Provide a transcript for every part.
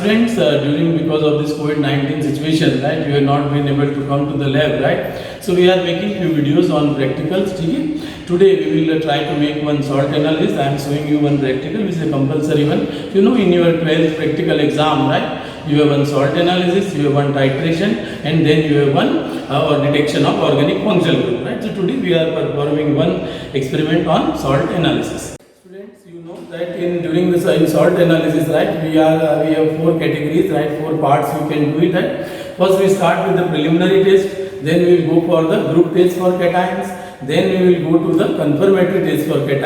students, during because of this COVID-19 situation, right, you have not been able to come to the lab, right? So we are making few videos on practicals. Okay? Today we will try to make one salt analysis. I am showing you one practical which is a compulsory one. You know, in your 12th practical exam, right? You have one salt analysis, you have one titration, and then you have one or detection of organic functional group, right? So today we are performing one experiment on salt analysis. Students, you know that during this in salt analysis, right, we have four categories, right? Four parts you can do it. Right? First we start with the preliminary test, then we will go for the group test for cations, then we will go to the confirmatory test for cation,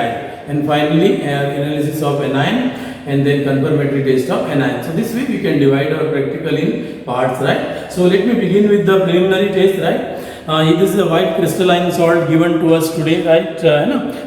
and finally analysis of anion, and then confirmatory test of anion. So this way we can divide our practical in parts, right? So let me begin with the preliminary test, right? This is a white crystalline salt given to us today, right?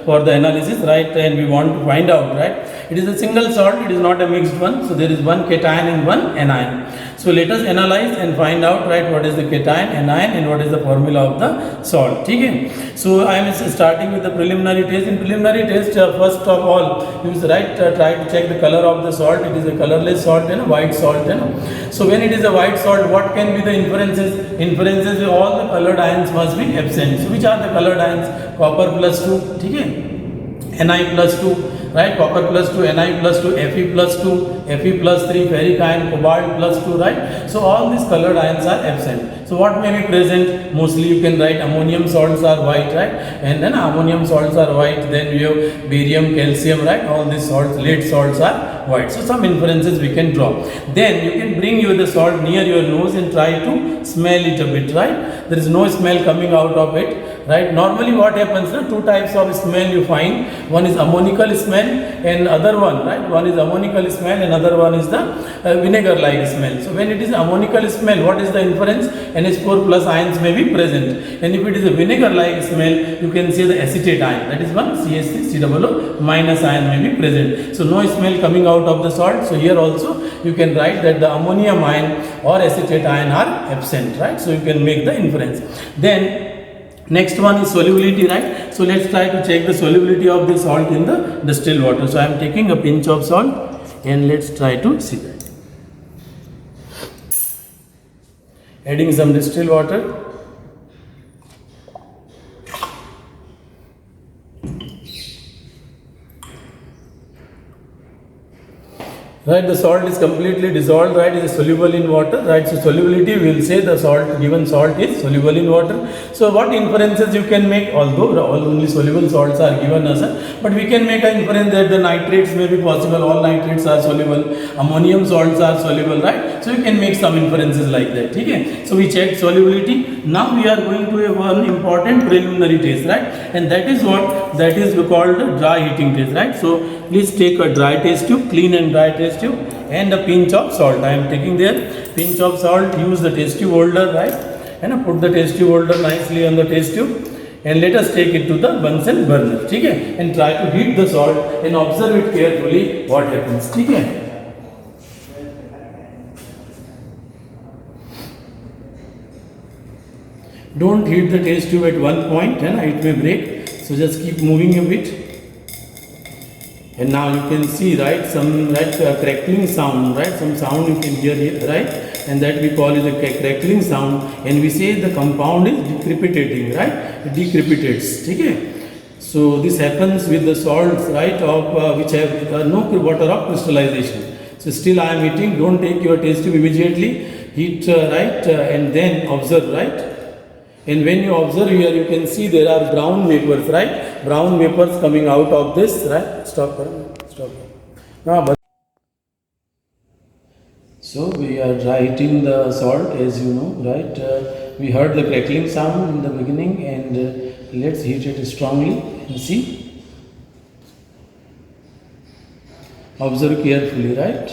For the analysis, right? And we want to find out, right? It is a single salt, it is not a mixed one. So there is one cation and one anion. So let us analyze and find out, right, what is the cation, anion, and what is the formula of the salt. Okay? So I am starting with the preliminary test. In preliminary test, first of all, use right, try to check the color of the salt. It is a colorless salt and a white salt. So when it is a white salt, what can be the inferences? Inferences, all the colored ions must be absent. So which are the colored ions? Copper plus 2, okay? Ni plus 2, right? Copper plus 2, Ni plus 2, Fe plus 2, Fe plus 3, ferric ion, cobalt plus 2, right? So all these colored ions are absent. So what may be present? Mostly you can write ammonium salts are white, right? And then ammonium salts are white. Then we have barium, calcium, right? All these salts, lead salts are white. So some inferences we can draw. Then you can bring the salt near your nose and try to smell it a bit, right? There is no smell coming out of it, right? Normally what happens, two types of smell you find. One is ammonical smell and other one, right? One is ammonical smell and other one is the vinegar-like smell. So when it is ammonical smell, what is the inference? NH4 plus ions may be present. And if it is a vinegar-like smell, you can see the acetate ion. That is one CH6COO minus ion may be present. So no smell coming out of the salt. So here also you can write that the ammonium ion or acetate ion are absent, right? So you can make the inference. Then next one is solubility, right? So let's try to check the solubility of the salt in the distilled water. So I am taking a pinch of salt and let's try to see that. Adding some distilled water. Right, the salt is completely dissolved, right? It is soluble in water, right? So solubility, we will say the salt, given salt is soluble in water. So what inferences you can make, although only soluble salts are given us, but we can make an inference that the nitrates may be possible, all nitrates are soluble, ammonium salts are soluble, right? So you can make some inferences like that, okay? So we checked solubility. Now we are going to have one important preliminary test, right? And that is what? That is called the dry heating test, right? So please take a dry test tube, clean and dry test tube, and a pinch of salt. I am taking there pinch of salt. Use the test tube holder, right? And put the test tube holder nicely on the test tube, and let us take it to the Bunsen burner, okay? And try to heat the salt and observe it carefully what happens, okay? Don't heat the test tube at one point, it may break. So just keep moving a bit. And now you can see, right, some crackling sound, right? Some sound you can hear here, right? And that we call it a crackling sound. And we say the compound is decrepitating, right? It decrepitates, okay? So this happens with the salts, right, of which have no water of crystallization. So still I am heating. Don't take your test tube immediately. Heat, right, and then observe, right? And when you observe here, you can see there are brown vapors, right? Brown vapors coming out of this, right? Stop. Now, so we are dry heating the salt, as you know, right? We heard the crackling sound in the beginning, and let's heat it strongly and see. Observe carefully, right?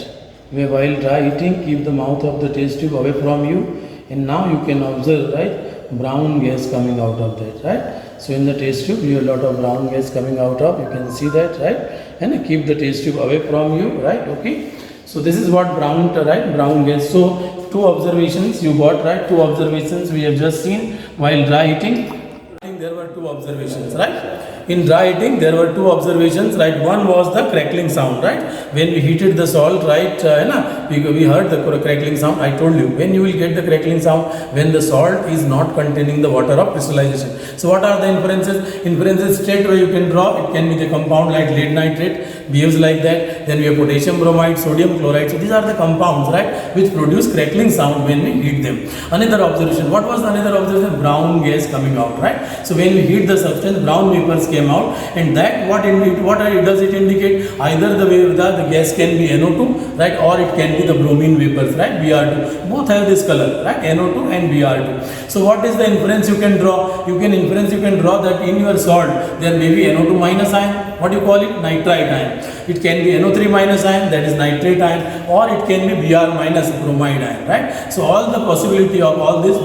While dry heating, keep the mouth of the test tube away from you, and now you can observe, right? Brown gas coming out of that, right? So in the test tube, you have a lot of brown gas coming out of, you can see that, right? And keep the test tube away from you, right? Okay. So this is what brown, right? Brown gas. So two observations you got, right? Two observations we have just seen while dry heating. There were two observations, right? In dry heating there were two observations, right? One was the crackling sound, right? When we heated the salt, right, we heard the crackling sound. I told you when you will get the crackling sound, when the salt is not containing the water of crystallization. So what are the inferences? Inferences straight away you can draw. It can be the compound like lead nitrate behaves like that. Then we have potassium bromide, sodium chloride. So these are the compounds, right, which produce crackling sound when we heat them. Another observation. What was another observation? Brown gas coming out, right? So when we heat the substance, brown vapors came out, and that what does it indicate? Either the gas can be NO2, right, or it can be the bromine vapors, right, Br2. Both have this color, right, NO2 and Br2. So what is the inference you can draw? You can draw that in your salt there may be NO2 minus ion. What do you call it? Nitrite ion. It can be NO3 minus ion, that is nitrate ion, or it can be Br minus bromide ion, right? So all the possibility of all this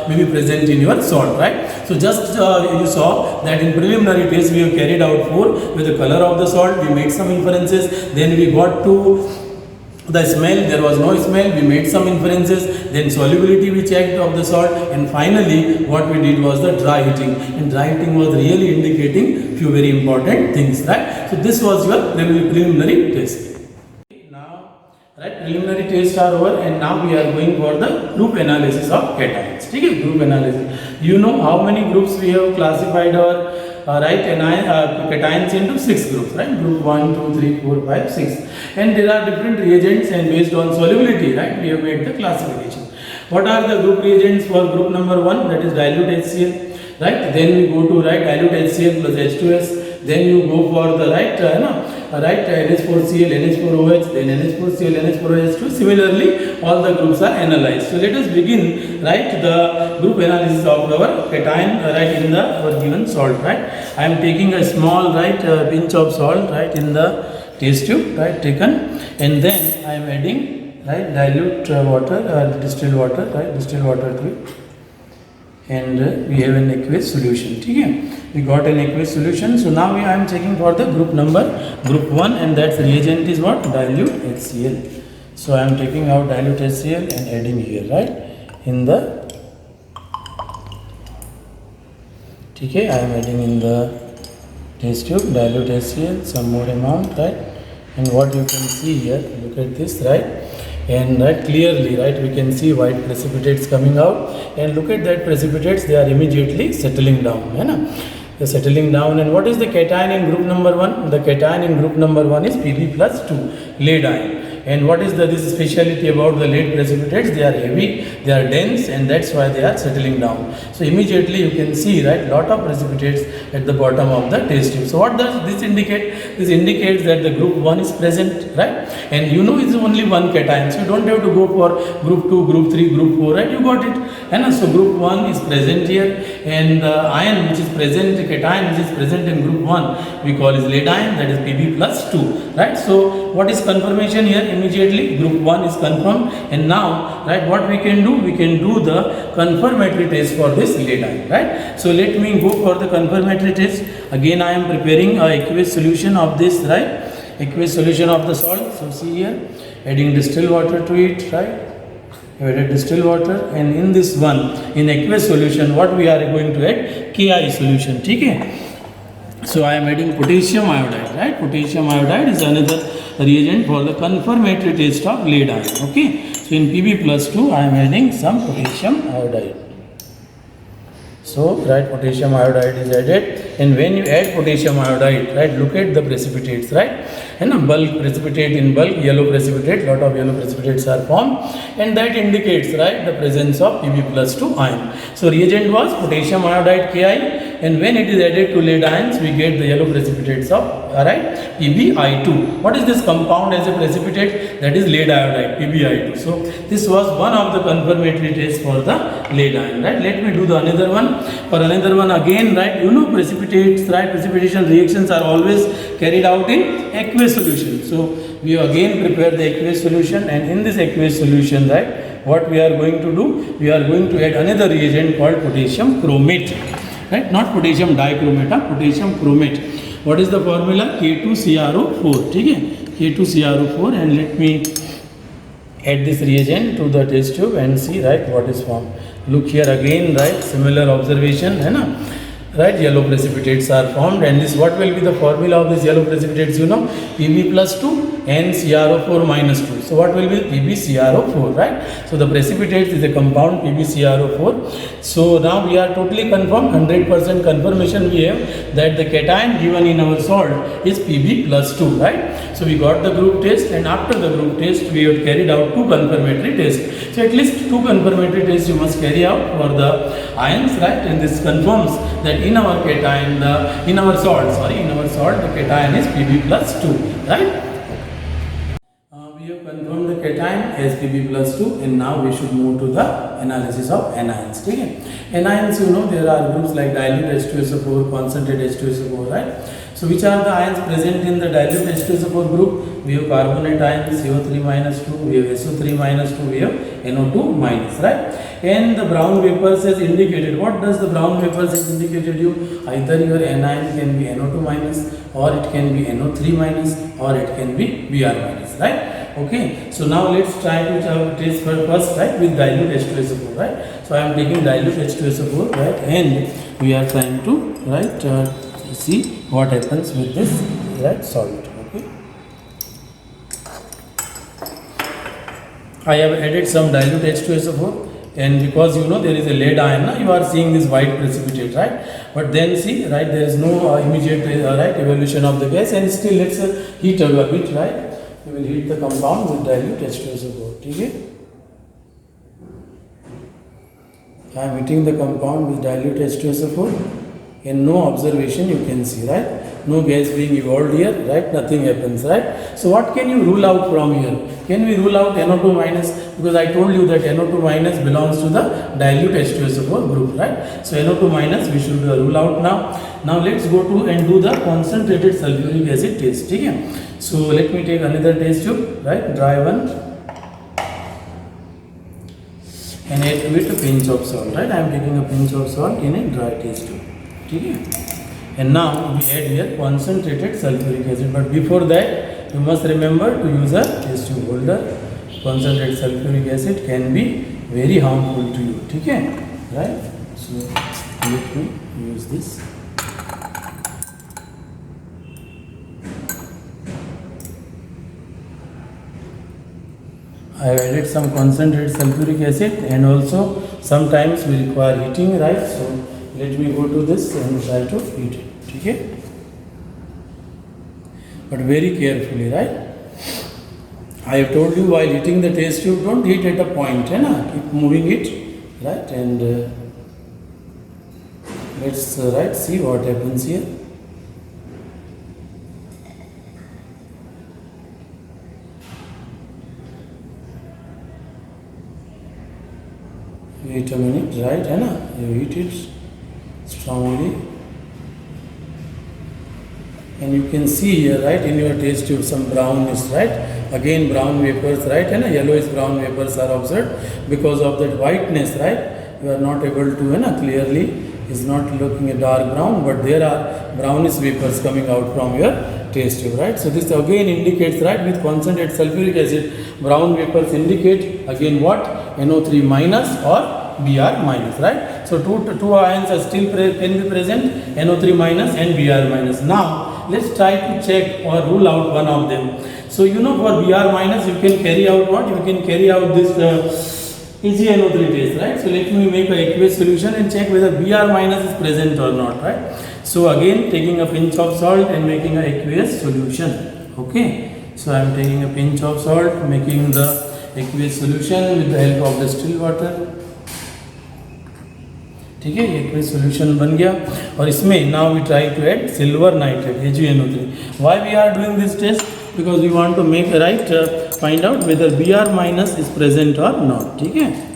may be present in your salt, right? So just you saw that in preliminary test we have carried out 4 with the color of the salt. We made some inferences. Then we got to the smell, there was no smell, we made some inferences. Then solubility we checked of the salt, and finally what we did was the dry heating, and dry heating was really indicating few very important things, right? So this was your preliminary test. Now, right, preliminary tests are over, and now we are going for the group analysis of cations. Okay, group analysis. You know how many groups we have classified our cations into 6 groups, right? Group 1, 2, 3, 4, 5, 6. And there are different reagents, and based on solubility, right, we have made the classification. What are the group reagents for group number 1? That is dilute HCl, right? Then we go to dilute HCl plus H2S. Then you go for the NH4Cl, NH4OH, then NH4Cl, NH4OH2. Similarly, all the groups are analyzed. So let us begin, right, the group analysis of our cation, right, in the our given salt, right? I am taking a small, right, pinch of salt, right, in the test tube, right, taken, and then I am adding, right, dilute water, distilled water, right, distilled water to it, and we have an aqueous solution. Okay, we got an aqueous solution. So now I am checking for the group 1, and that reagent is what? Dilute HCl. So I am taking out dilute HCl and adding here, right, in the, okay, I am adding in the test tube dilute HCl, some more amount, right, and what you can see here, look at this, right, and right, clearly, right, we can see white precipitates coming out, and look at that precipitates, they are immediately settling down, they are settling down. And what is the cation in group number 1? The cation in group number 1 is Pb+2, lead ion. And what is this speciality about the lead precipitates? They are heavy, they are dense, and that's why they are settling down. So immediately you can see, right, lot of precipitates at the bottom of the test tube. So what does this indicate? This indicates that the group 1 is present, right? And you know it's only one cation, so you don't have to go for group 2, group 3, group 4, right? You got it. And so group 1 is present here, and the ion which is present, the cation which is present in group 1, we call is lead ion, that is Pb+2, right? So what is confirmation here? Immediately group 1 is confirmed, and now, right, what we can do? We can do the confirmatory test for this lead ion, right? So let me go for the confirmatory test. Again, I am preparing a aqueous solution of this, right? Aqueous solution of the salt. So see here, adding distilled water to it, right? Added distilled water, and in this one, in aqueous solution, what we are going to add? Ki solution, okay? So I am adding potassium iodide, right? Potassium iodide is another reagent for the confirmatory test of lead ion, okay? So in Pb+2, I am adding some potassium iodide. So, right, potassium iodide is added, and when you add potassium iodide, right, look at the precipitates, right? And a bulk precipitate, in bulk yellow precipitate, lot of yellow precipitates are formed, and that indicates, right, the presence of Pb+2 ion. So reagent was potassium iodide Ki, and when it is added to lead ions, we get the yellow precipitates of, right, Pbi2. What is this compound as a precipitate? That is lead iodide, Pbi2. So this was one of the confirmatory tests for the lead ion, right? Let me do the another one. For another one again, right, you know precipitates, right, precipitation reactions are always carried out in aqueous solution. So we again prepare the aqueous solution, and in this aqueous solution, right, what we are going to do? We are going to add another reagent called potassium chromate, right? Not potassium dichromate, potassium chromate. What is the formula? K2CrO4, okay? K2CrO4, and let me add this reagent to the test tube and see, right, what is formed. Look here again, right, similar observation, right, yellow precipitates are formed. And this, what will be the formula of this yellow precipitates? You know, Pb plus 2 and CrO4 minus 2. So what will be PbCrO4, right? So the precipitates is a compound PbCrO4. So now we are totally confirmed, 100% confirmation we have that the cation given in our salt is Pb plus 2, right? So we got the group test, and after the group test we have carried out 2 confirmatory tests. So at least 2 confirmatory tests you must carry out for the ions, right? And this confirms that in our cation, in our salt, the cation is Pb plus 2, right? We have confirmed the cation as Pb plus 2, and now we should move to the analysis of anions. Okay? Anions, you know, there are groups like dilute H2SO4, concentrate H2SO4, right? So which are the ions present in the dilute H2SO4 group? We have carbonate ions, CO3 minus 2, we have SO3 minus 2, we have NO2 minus, right? And the brown vapors has indicated, what does the brown vapors has indicated you? Either your anion can be NO2 minus, or it can be NO3 minus, or it can be Br minus, right? Okay, so now let's try to test first, right, with dilute H2SO4, right? So I am taking dilute H2SO4, right, and we are trying to, right, see what happens with this, right, salt. Okay, I have added some dilute H2SO4, and because you know there is a lead ion, you are seeing this white precipitate, right? But then see, right, there is no immediate right evolution of the gas, and still let's heat a bit, right? We will heat the compound with dilute H2SO4. Okay, I am heating the compound with dilute H2SO4. And no observation you can see, right? No gas being evolved here, right? Nothing happens, right? So what can you rule out from here? Can we rule out NO2 minus? Because I told you that NO2 minus belongs to the dilute H2SO4 group, right? So NO2 minus we should rule out now. Now let's go to and do the concentrated sulfuric acid test. Okay? So let me take another test tube, right? Dry one. And add to it a pinch of salt, right? I am taking a pinch of salt in a dry test tube. Okay. And now we add here concentrated sulfuric acid, but before that you must remember to use a test tube holder. Concentrated sulfuric acid can be very harmful to you, okay? Right? So let me use this. I have added some concentrated sulfuric acid, and also sometimes we require heating, right? So let me go to this and try to heat it. Okay? But very carefully, right? I have told you while heating the test tube, don't heat at a point, keep moving it, right? And let's right, see what happens here. Wait a minute, right? You heat it strongly, and you can see here, right, in your test tube some brownness, right? Again brown vapors, right? Yellowish brown vapors are observed. Because of that whiteness, right, you are not able to clearly, is not looking a dark brown, but there are brownish vapors coming out from your test tube, right? So this again indicates, right, with concentrated sulfuric acid, brown vapors indicate again what? NO3 minus or Br minus, right? So two ions are still can be present, NO3 minus and Br minus. Now let's try to check or rule out one of them. So you know, for Br minus you can carry out what? You can carry out this AgNO3 test, right? So let me make an aqueous solution and check whether Br minus is present or not, right? So again taking a pinch of salt and making an aqueous solution. Okay, so I am taking a pinch of salt, making the aqueous solution with the help of the still water. ठीक है, aqueous solution बन गया. और इसमें now we try to add silver nitrate AgNO3. Why we are doing this test? Because we want to make find out whether Br minus is present or not. ठीक है.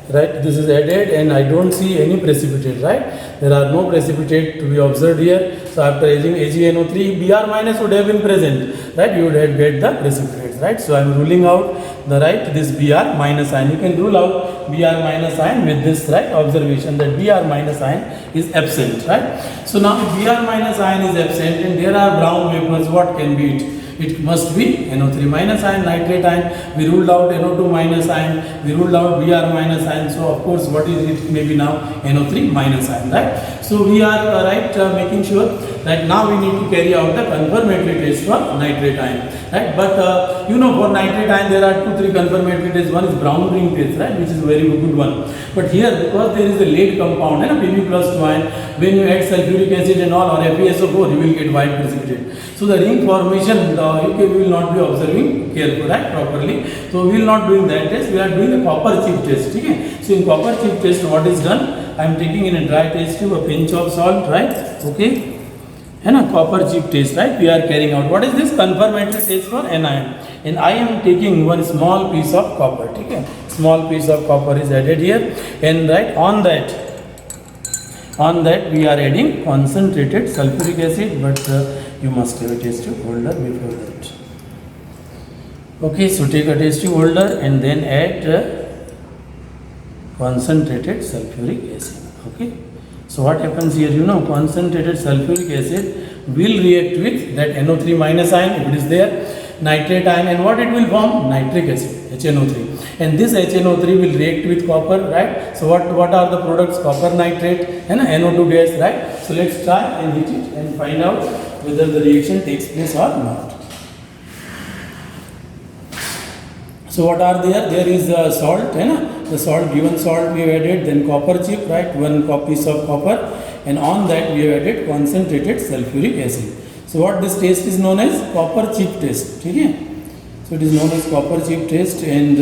Right, this is added and I don't see any precipitate, right? There are no precipitate to be observed here. So after adding AgNO3, Br minus would have been present, right? You would have get the precipitates, right? So I am ruling out this Br minus ion. You can rule out Br minus ion with this, right, observation that Br minus ion is absent, right? So now if Br minus ion is absent and there are brown vapors, what can be it? it must be NO3 minus ion, nitrate ion. We ruled out NO2 minus ion, we ruled out Br minus ion. So of course, what is it? Maybe now NO3 minus ion, right? So we are making sure that now we need to carry out the confirmatory test for nitrate ion, right? But for nitrate ion there are 2-3 confirmatory tests. One is brown ring test, right, which is a very good one. But here, because there is a lead compound and a Pb plus 2 ion, when you add sulfuric acid and all or FeSO4, you will get white precipitate. So the ring formation we will not be observing carefully, right, properly. So we will not doing that test. We are doing a copper chip test. Okay? So in copper chip test, what is done? I am taking in a dry test tube a pinch of salt, right? Okay. And a copper chip test, right? We are carrying out. What is this? Confirmatory test for anion. And I am taking one small piece of copper. Okay? Small piece of copper is added here. And right on that we are adding concentrated sulfuric acid, but you must have a test tube holder before that. Okay, so take a test tube holder and then add concentrated sulfuric acid. Okay. So what happens here, concentrated sulfuric acid will react with that NO3 minus ion if it is there, nitrate ion, and what it will form? Nitric acid, HNO3. And this HNO3 will react with copper, right? So what are the products? Copper nitrate and NO2 gas, right? So let's try and heat it and find out whether the reaction takes place or not. So what are there? There is salt, the salt, given salt we have added, then copper chip, right, one piece of copper, and on that we have added concentrated sulfuric acid. So what this test is known as? Copper chip test. Okay? So it is known as copper chip test, and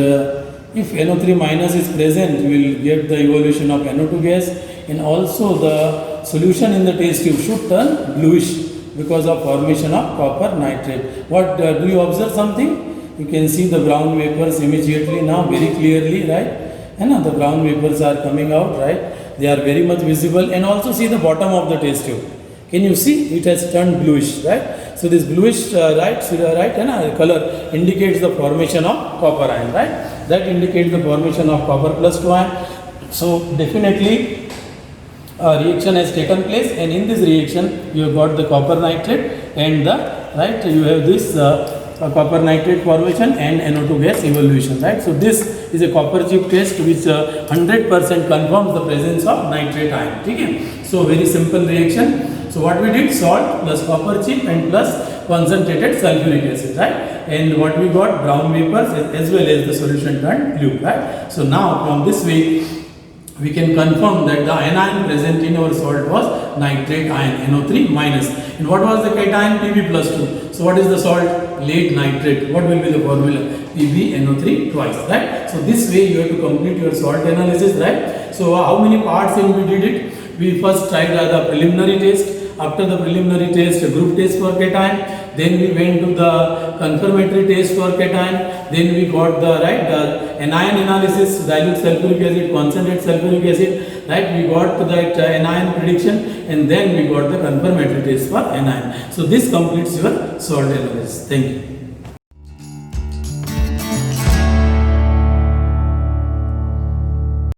if NO3 minus is present, we will get the evolution of NO2 gas, and also the solution in the test tube should turn bluish because of formation of copper nitrate. What do you observe something? You can see the brown vapors immediately now very clearly, right? And the brown vapors are coming out, right? They are very much visible, and also see the bottom of the test tube. Can you see? It has turned bluish, right? So this bluish, color indicates the formation of copper ion, right? That indicates the formation of copper plus 2 ion. So definitely a reaction has taken place, and in this reaction you have got the copper nitrate and you have this copper nitrate formation and NO2 gas evolution, right? So this is a copper chip test which 100% confirms the presence of nitrate ion. Okay? So very simple reaction. So what we did? Salt plus copper chip and plus concentrated sulfuric acid, right? And what we got? Brown vapors as well as the solution turned blue, right? So now from this way we can confirm that the anion present in our salt was nitrate ion, NO3 minus. And what was the cation? Pb plus 2. So what is the salt? Lead nitrate. What will be the formula? PbNO3 twice, right? So this way you have to complete your salt analysis, right? So how many parts in we did it? We first tried the preliminary test. After the preliminary test, a group test for cation. Then we went to the confirmatory test for cation. Then we got the anion analysis, dilute sulfuric acid, concentrate sulfuric acid, right? We got to that anion prediction, and then we got the confirmatory test for anion. So this completes your salt analysis. Thank you.